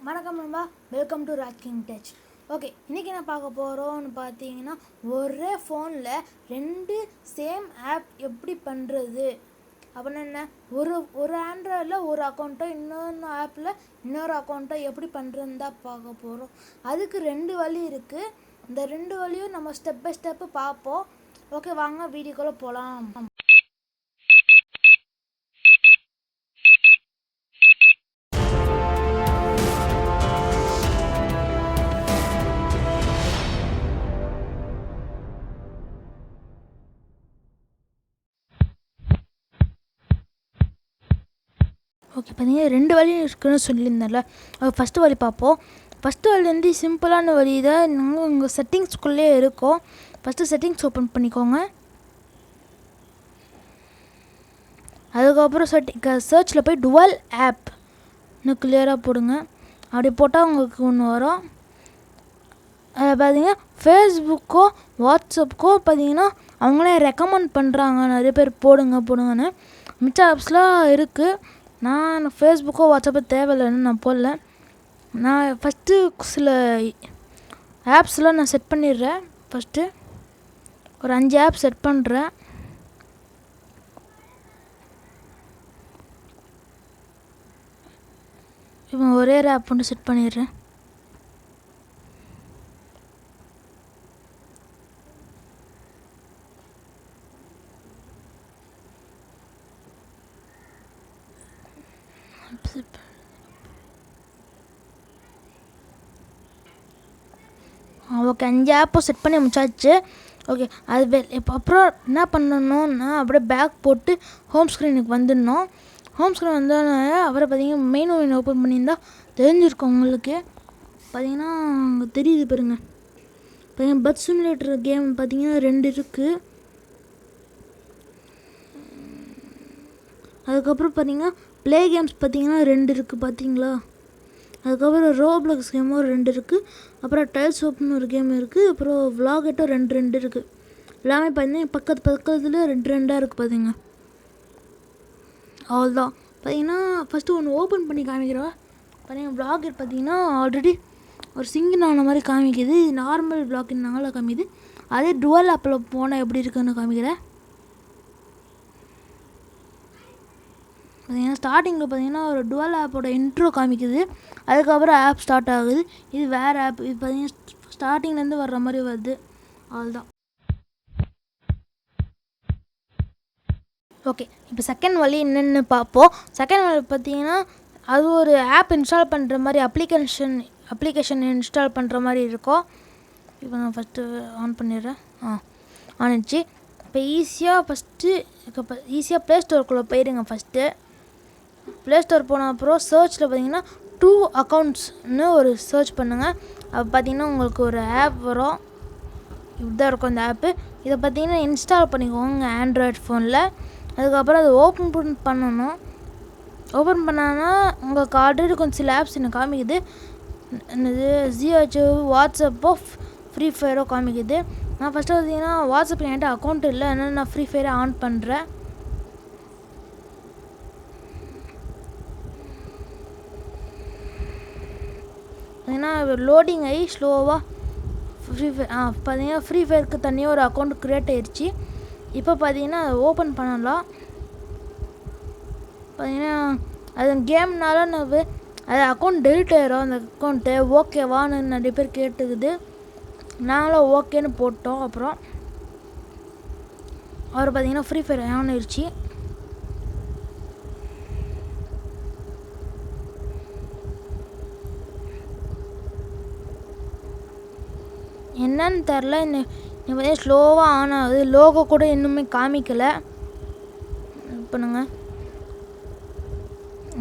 வணக்கம் நண்பா, welcome to Raj king tech. Okay, இன்றைக்கி என்ன பார்க்க போகிறோம்னு பார்த்தீங்கன்னா, ஒரே ஃபோனில் 2 சேம் ஆப் எப்படி பண்ணுறது அப்படின்னு. என்ன ஒரு ஆண்ட்ராய்டில் ஒரு அக்கௌண்ட்டோ இன்னொன்று ஆப்பில் இன்னொரு அக்கௌண்ட்டோ எப்படி பண்ணுறதுன்னு தான் பார்க்க போகிறோம். அதுக்கு 2 வழி இருக்குது. இந்த 2 வழியும் நம்ம ஸ்டெப் பை ஸ்டெப்பு பார்ப்போம். ஓகே, வாங்க வீடியோக்குள்ளே போகலாம். ஓகே, பார்த்தீங்கன்னா 2 வழி இருக்குன்னு சொல்லியிருந்தேன்ல. ஃபஸ்ட்டு வழி பார்ப்போம். ஃபஸ்ட்டு வழி வந்து சிம்பிளான வழி தான். உங்கள் செட்டிங்ஸ்குள்ளே இருக்கும். ஃபஸ்ட்டு செட்டிங்ஸ் ஓப்பன் பண்ணிக்கோங்க. அதுக்கப்புறம் சர்ச்சில் போய் டுவல் ஆப் இன்னும் கிளியராக போடுங்க. அப்படி போட்டால் உங்களுக்கு ஒன்று வரும். அதை பார்த்தீங்கன்னா ஃபேஸ்புக்கோ வாட்ஸ்அப்புக்கோ பார்த்தீங்கன்னா அவங்களே ரெக்கமெண்ட் பண்ணுறாங்க, நிறைய பேர் போடுங்கன்னு. மிச்ச ஆப்ஸ்லாம் இருக்குது. நான் ஃபேஸ்புக்கோ வாட்ஸ்அப்போ தேவையில்லைன்னு நான் போடல. நான் ஃபஸ்ட்டு சில ஆப்ஸ்லாம் நான் செட் பண்ணிடுறேன். ஃபஸ்ட்டு ஒரு 5 ஆப் செட் பண்ணுறேன். இப்போ ஒரே ஆப் மட்டும் செட் பண்ணிடுறேன். ஓகே, 5 ஆப்பும் செட் பண்ணி முடிச்சாச்சு. ஓகே, அது இப்போ அப்புறம் என்ன பண்ணணும்னா அப்படியே பேக் போட்டு ஹோம் ஸ்க்ரீனுக்கு வந்துடணும். ஹோம் ஸ்க்ரீன் வந்தோடனே அப்புறம் பார்த்தீங்கன்னா மெயின் ஒயின் ஓப்பன் பண்ணியிருந்தால் தெரிஞ்சிருக்கும் உங்களுக்கு. பார்த்தீங்கன்னா அங்கே தெரியுது பாருங்க. பார்த்தீங்கன்னா பர்த் சிமுலேட்டர் கேம் பார்த்தீங்கன்னா 2 இருக்குது. அதுக்கப்புறம் பார்த்தீங்கன்னா ப்ளே கேம்ஸ் பார்த்தீங்கன்னா 2 இருக்குது, பார்த்தீங்களா. அதுக்கப்புறம் ரோப்ளக்ஸ் கேமும் 2 இருக்குது. அப்புறம் டைல்ஸ் ஓப்பன் ஒரு கேம் இருக்குது. அப்புறம் விளாகெட்டோ 2 இருக்குது. எல்லாமே பார்த்தீங்கன்னா பக்கத்தில் 2 இருக்குது. பார்த்தீங்க அவ்வளோதான். பார்த்தீங்கன்னா ஃபஸ்ட்டு ஒன்று ஓப்பன் பண்ணி காமிக்கிறோம். பார்த்தீங்கன்னா விளாகெட் பார்த்தீங்கன்னா ஆல்ரெடி ஒரு சிங்கின் ஆன மாதிரி காமிக்குது. நார்மல் விளாகின்னால காமிக்குது. அதே டுவல் ஆப்பில் போனால் எப்படி இருக்குன்னு காமிக்கிறேன். பார்த்தீங்கன்னா ஸ்டார்டிங்கில் பார்த்தீங்கன்னா ஒரு டுவல் ஆப்போட இன்ட்ரோ காமிக்குது. அதுக்கப்புறம் ஆப் ஸ்டார்ட் ஆகுது. இது வேறு ஆப். இது பார்த்தீங்கன்னா ஸ்டார்டிங்லேருந்து வர்ற மாதிரி வருது. அவ்வளோதான். ஓகே, இப்போ செகண்ட் வழி என்னென்னு பார்ப்போம். செகண்ட் வழி பார்த்தீங்கன்னா அது ஒரு ஆப் இன்ஸ்டால் பண்ணுற மாதிரி அப்ளிகேஷன் இன்ஸ்டால் பண்ணுற மாதிரி இருக்கும். இப்போ நான் ஃபஸ்ட்டு ஆன் பண்ணிடுறேன். ஆனிச்சு. இப்போ ஈஸியாக ப்ளே ஸ்டோருக்குள்ளே போயிடுங்க. ஃபஸ்ட்டு ப்ளே ஸ்டோர் போன அப்புறம் சர்ச்சில் பார்த்தீங்கன்னா 2 அக்கௌண்ட்ஸ்னு ஒரு சர்ச் பண்ணுங்கள். அப்போ பார்த்தீங்கன்னா உங்களுக்கு ஒரு ஆப் வரும். இப்படிதான் இருக்கும் இந்த ஆப்பு. இதை பார்த்தீங்கன்னா இன்ஸ்டால் பண்ணிக்கோங்க ஆண்ட்ராய்டு ஃபோனில். அதுக்கப்புறம் அதை ஓப்பன் பண்ணணும். ஓப்பன் பண்ணான்னா உங்களுக்கு ஆல்ரெடி கொஞ்சம் சில ஆப்ஸ் எனக்கு காமிக்குது. என்னது ஜியோ வாட்ஸ்அப்போ ஃப்ரீ ஃபயரோ காமிக்குது. நான் ஃபஸ்ட்டு பார்த்தீங்கன்னா வாட்ஸ்அப்பில் என்கிட்ட அக்கௌண்ட் இல்லை, அதனால் நான் ஃப்ரீ ஃபயரை ஆன் பண்ணுறேன். பார்த்தீங்கன்னா லோடிங் ஆகி ஸ்லோவாக ஃப்ரீ ஃபயர் பார்த்தீங்கன்னா ஃப்ரீ ஃபயருக்கு தனியாக ஒரு அக்கௌண்ட் க்ரியேட் ஆயிடுச்சு. இப்போ பார்த்தீங்கன்னா அதை ஓப்பன் பண்ணலாம். பார்த்தீங்கன்னா அது கேம்னால அது அக்கௌண்ட் டெலிட் ஆயிரும். அந்த அக்கௌண்ட்டு ஓகேவான்னு நிறைய பேர் கேட்டுக்குது. நாங்களும் ஓகேன்னு போட்டோம். அப்புறம் அவர் பார்த்தீங்கன்னா ஃப்ரீ ஃபயர் ஆன் ஆயிடுச்சு. என்னன்னு தெரில, இந்த பார்த்தீங்கன்னா ஸ்லோவாக ஆன் ஆகுது. லோகோ கூட இன்னுமே காமிக்கலை. பண்ணுங்க,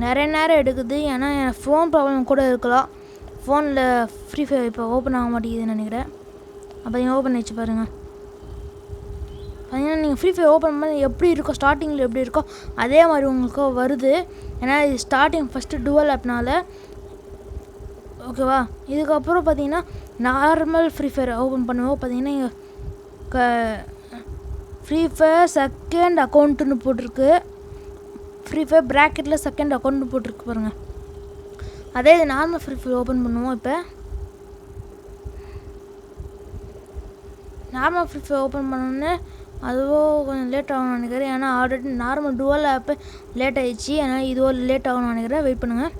நிறைய நேரம் எடுக்குது. ஏன்னா என் ஃபோன் ப்ராப்ளம் கூட இருக்கலாம். ஃபோனில் ஃப்ரீ ஃபயர் இப்போ ஓப்பன் ஆக மாட்டேங்குதுன்னு நினைக்கிறேன். அப்போ நீங்கள் ஓப்பன் ஆகிடுச்சு பாருங்கள். பார்த்தீங்கன்னா நீங்கள் ஃப்ரீ ஃபயர் ஓப்பன் பண்ணி எப்படி இருக்கோ, ஸ்டார்டிங்கில் எப்படி இருக்கோ அதே மாதிரி உங்களுக்கு வருது. ஏன்னா இது ஸ்டார்டிங் ஃபஸ்ட்டு டுவல் ஆப்னால. ஓகேவா. இதுக்கப்புறம் பார்த்தீங்கன்னா நார்மல் ஃப்ரீ ஃபயர் ஓப்பன் பண்ணுவோம். பார்த்தீங்கன்னா இங்கே ஃப்ரீ ஃபயர் செகண்ட் அக்கௌண்ட்டுன்னு போட்டிருக்கு. ஃப்ரீ ஃபயர் ப்ராக்கெட்டில் செகண்ட் அக்கௌண்ட்னு போட்டிருக்கு பாருங்கள். அதே இது நார்மல் ஃப்ரீ ஃபயர் ஓப்பன் பண்ணுவோம். இப்போ நார்மல் ஃப்ரீ ஃபயர் ஓப்பன் பண்ணோன்னே அதுவும் கொஞ்சம் லேட் ஆகும்னு நினைக்கிறேன். ஏன்னா ஆல்ரெடி நார்மல் டுவல் ஆப்பு லேட் ஆகிடுச்சு. அதனால் இதுவும் லேட் ஆகும்னு நினைக்கிறேன். வெயிட் பண்ணுங்கள்.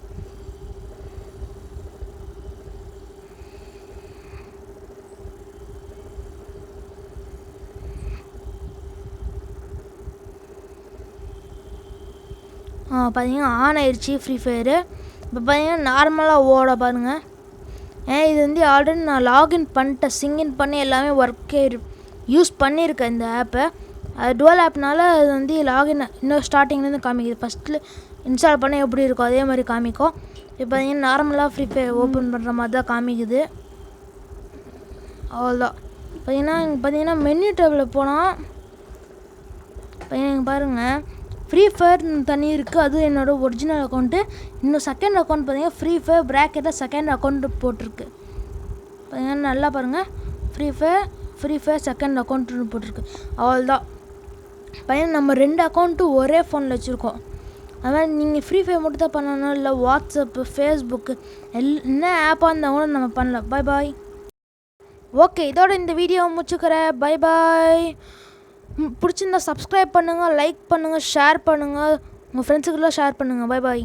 பார்த்தீங்கன்னா ஆன் ஆயிடுச்சு ஃப்ரீ ஃபயரு. இப்போ பார்த்தீங்கன்னா நார்மலாக ஓட பாருங்கள். இது வந்து ஆல்ரெடி நான் லாகின் பண்ணிட்டேன். சிங்கின் பண்ணி எல்லாமே ஒர்க்கே யூஸ் பண்ணியிருக்கேன் இந்த ஆப்பை. அது டுவல் ஆப்னால அது வந்து லாகின் இன்னும் ஸ்டார்டிங்லேருந்து காமிக்குது. ஃபஸ்ட்டில் இன்ஸ்டால் பண்ண எப்படி இருக்கும் அதே மாதிரி காமிக்கும். இப்போ பார்த்தீங்கன்னா நார்மலாக ஃப்ரீ ஃபயர் ஓப்பன் பண்ணுற மாதிரி தான் காமிக்குது. அவ்வளோதான். பார்த்தீங்கன்னா மெனு டேபிளில் போனால் பாருங்கள் ஃப்ரீ ஃபயர் தனி இருக்குது. அதுவும் என்னோடய ஒரிஜினல் அக்கௌண்ட்டு. இன்னும் செகண்ட் அக்கௌண்ட் பார்த்தீங்கன்னா ஃப்ரீ ஃபயர் ப்ராக்கெட்டில் செகண்ட் அக்கௌண்ட்டு போட்டிருக்கு. பார்த்தீங்கன்னா நல்லா பாருங்கள், ஃப்ரீ ஃபயர் செகண்ட் அக்கௌண்ட்டுன்னு போட்டிருக்கு. அவ்வளோதான். பார்த்தீங்கன்னா நம்ம 2 அக்கௌண்ட்டும் ஒரே ஃபோனில் வச்சுருக்கோம். அது மாதிரி நீங்கள் ஃப்ரீ ஃபயர் மட்டும் தான் பண்ணணும், இல்லை வாட்ஸ்அப்பு, ஃபேஸ்புக்கு என்ன ஆப்பாக இருந்தால் கூட நம்ம பண்ணலாம். Bye bye. ஓகே, இதோட இந்த வீடியோவை முடிச்சுக்கிறேன். Bye bye. பிடிச்சிருந்தா சப்ஸ்கிரைப் பண்ணுங்கள், லைக் பண்ணுங்கள், ஷேர் பண்ணுங்கள், உங்கள் ஃப்ரெண்ட்ஸுக்கெல்லாம் ஷேர் பண்ணுங்கள். Bye bye.